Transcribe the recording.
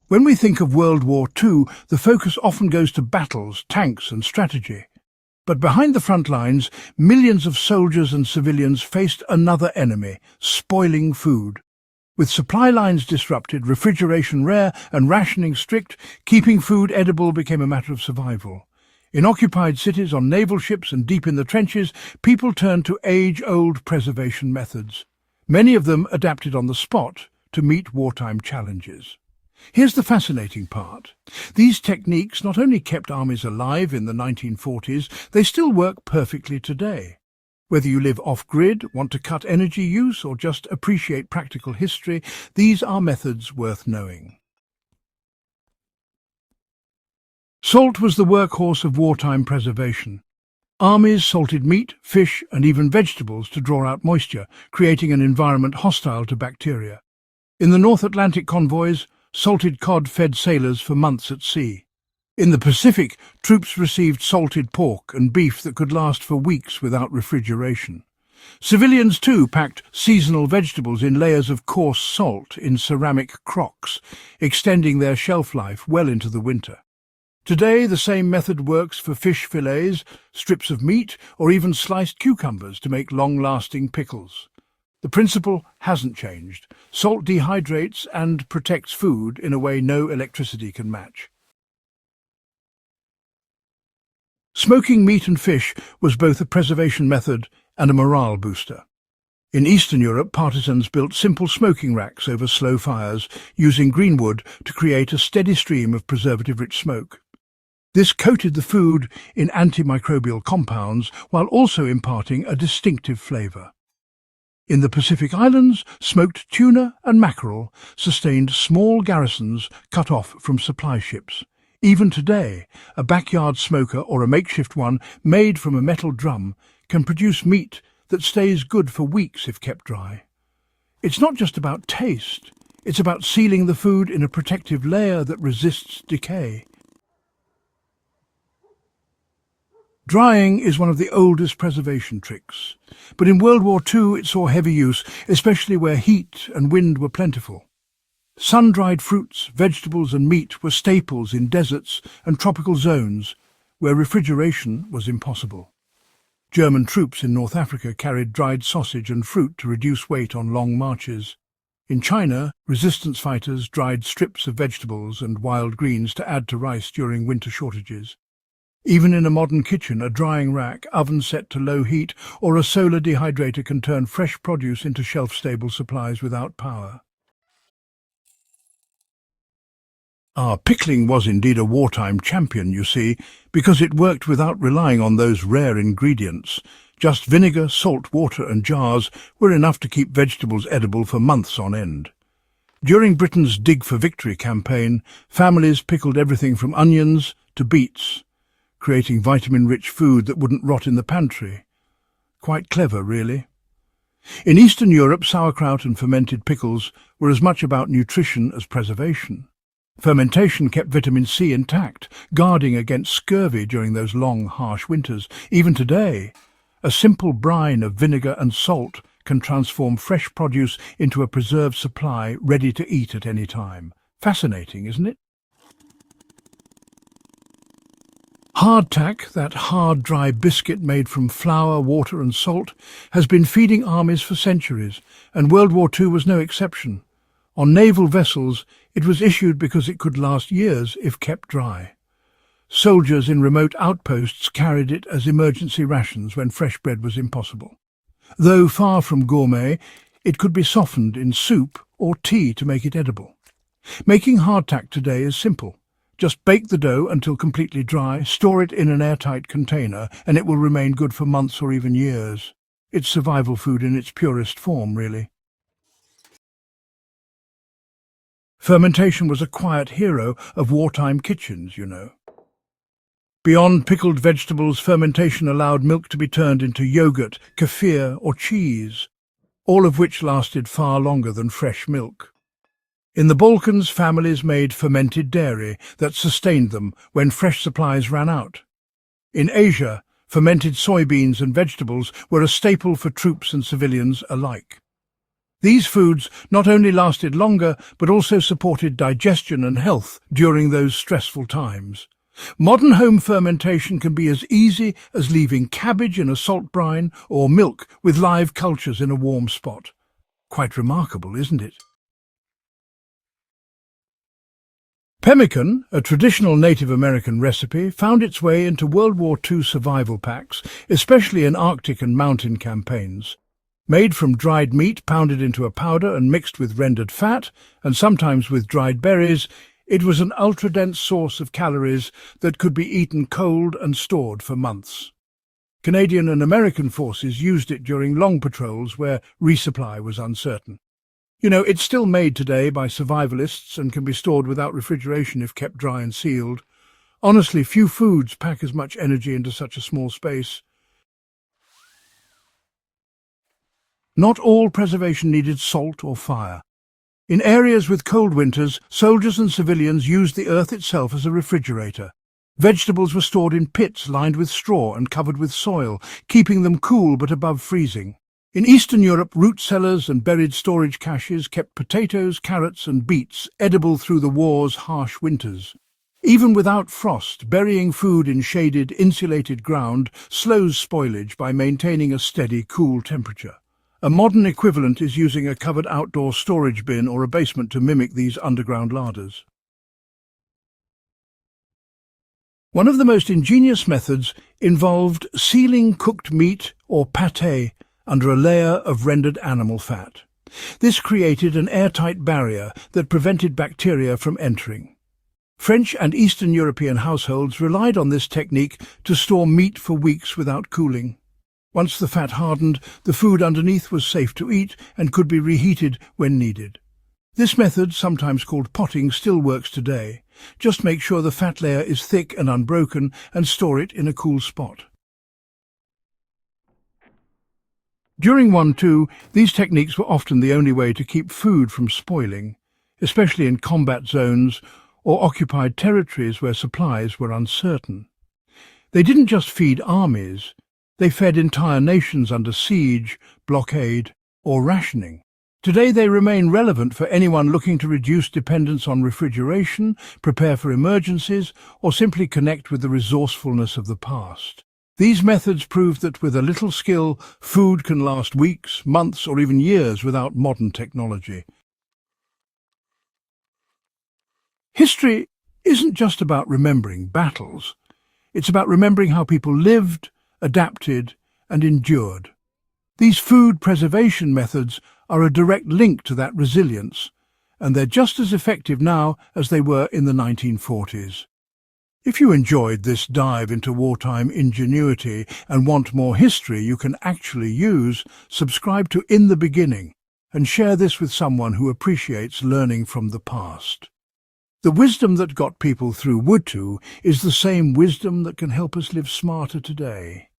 When we think of World War II, the focus often goes to battles, tanks and strategy. But behind the front lines, millions of soldiers and civilians faced another enemy, spoiling food. With supply lines disrupted, refrigeration rare and rationing strict, keeping food edible became a matter of survival. In occupied cities, on naval ships and deep in the trenches, people turned to age-old preservation methods. Many of them adapted on the spot to meet wartime challenges. Here's the fascinating part. These techniques not only kept armies alive in the 1940s, they still work perfectly today. Whether you live off-grid, want to cut energy use, or just appreciate practical history, these are methods worth knowing. Salt was the workhorse of wartime preservation. Armies salted meat, fish, and even vegetables to draw out moisture, creating an environment hostile to bacteria. In the North Atlantic convoys, salted cod fed sailors for months at sea. In the Pacific, troops received salted pork and beef that could last for weeks without refrigeration. Civilians too packed seasonal vegetables in layers of coarse salt in ceramic crocks, extending their shelf life well into the winter. Today, the same method works for fish fillets, strips of meat, or even sliced cucumbers to make long-lasting pickles. The principle hasn't changed. Salt dehydrates and protects food in a way no electricity can match. Smoking meat and fish was both a preservation method and a morale booster. In Eastern Europe, partisans built simple smoking racks over slow fires, using green wood to create a steady stream of preservative-rich smoke. This coated the food in antimicrobial compounds while also imparting a distinctive flavour. In the Pacific Islands, smoked tuna and mackerel sustained small garrisons cut off from supply ships. Even today, a backyard smoker or a makeshift one made from a metal drum can produce meat that stays good for weeks if kept dry. It's not just about taste, it's about sealing the food in a protective layer that resists decay. Drying is one of the oldest preservation tricks, but in World War II it saw heavy use, especially where heat and wind were plentiful. Sun-dried fruits, vegetables and meat were staples in deserts and tropical zones where refrigeration was impossible. German troops in North Africa carried dried sausage and fruit to reduce weight on long marches. In China, resistance fighters dried strips of vegetables and wild greens to add to rice during winter shortages. Even in a modern kitchen, a drying rack, oven set to low heat, or a solar dehydrator can turn fresh produce into shelf-stable supplies without power. Pickling was indeed a wartime champion, you see, because it worked without relying on those rare ingredients. Just vinegar, salt, water and jars were enough to keep vegetables edible for months on end. During Britain's Dig for Victory campaign, families pickled everything from onions to beets, creating vitamin-rich food that wouldn't rot in the pantry. Quite clever, really. In Eastern Europe, sauerkraut and fermented pickles were as much about nutrition as preservation. Fermentation kept vitamin C intact, guarding against scurvy during those long, harsh winters. Even today, a simple brine of vinegar and salt can transform fresh produce into a preserved supply ready to eat at any time. Fascinating, isn't it? Hardtack, that hard, dry biscuit made from flour, water and salt, has been feeding armies for centuries, and World War II was no exception. On naval vessels, it was issued because it could last years if kept dry. Soldiers in remote outposts carried it as emergency rations when fresh bread was impossible. Though far from gourmet, it could be softened in soup or tea to make it edible. Making hardtack today is simple. Just bake the dough until completely dry, store it in an airtight container, and it will remain good for months or even years. It's survival food in its purest form, really. Fermentation was a quiet hero of wartime kitchens, you know. Beyond pickled vegetables, fermentation allowed milk to be turned into yogurt, kefir or cheese, all of which lasted far longer than fresh milk. In the Balkans, families made fermented dairy that sustained them when fresh supplies ran out. In Asia, fermented soybeans and vegetables were a staple for troops and civilians alike. These foods not only lasted longer, but also supported digestion and health during those stressful times. Modern home fermentation can be as easy as leaving cabbage in a salt brine or milk with live cultures in a warm spot. Quite remarkable, isn't it? Pemmican, a traditional Native American recipe, found its way into World War II survival packs, especially in Arctic and mountain campaigns. Made from dried meat pounded into a powder and mixed with rendered fat, and sometimes with dried berries, it was an ultra-dense source of calories that could be eaten cold and stored for months. Canadian and American forces used it during long patrols where resupply was uncertain. It's still made today by survivalists and can be stored without refrigeration if kept dry and sealed. Honestly, few foods pack as much energy into such a small space. Not all preservation needed salt or fire. In areas with cold winters, soldiers and civilians used the earth itself as a refrigerator. Vegetables were stored in pits lined with straw and covered with soil, keeping them cool but above freezing. In Eastern Europe, root cellars and buried storage caches kept potatoes, carrots and beets edible through the war's harsh winters. Even without frost, burying food in shaded, insulated ground slows spoilage by maintaining a steady, cool temperature. A modern equivalent is using a covered outdoor storage bin or a basement to mimic these underground larders. One of the most ingenious methods involved sealing cooked meat or pâté under a layer of rendered animal fat. This created an airtight barrier that prevented bacteria from entering. French and Eastern European households relied on this technique to store meat for weeks without cooling. Once the fat hardened, the food underneath was safe to eat and could be reheated when needed. This method, sometimes called potting, still works today. Just make sure the fat layer is thick and unbroken and store it in a cool spot. During World War II, these techniques were often the only way to keep food from spoiling, especially in combat zones or occupied territories where supplies were uncertain. They didn't just feed armies. They fed entire nations under siege, blockade, or rationing. Today they remain relevant for anyone looking to reduce dependence on refrigeration, prepare for emergencies, or simply connect with the resourcefulness of the past. These methods prove that with a little skill, food can last weeks, months, or even years without modern technology. History isn't just about remembering battles. It's about remembering how people lived, adapted, and endured. These food preservation methods are a direct link to that resilience, and they're just as effective now as they were in the 1940s. If you enjoyed this dive into wartime ingenuity and want more history you can actually use, subscribe to In the Beginning and share this with someone who appreciates learning from the past. The wisdom that got people through World War II is the same wisdom that can help us live smarter today.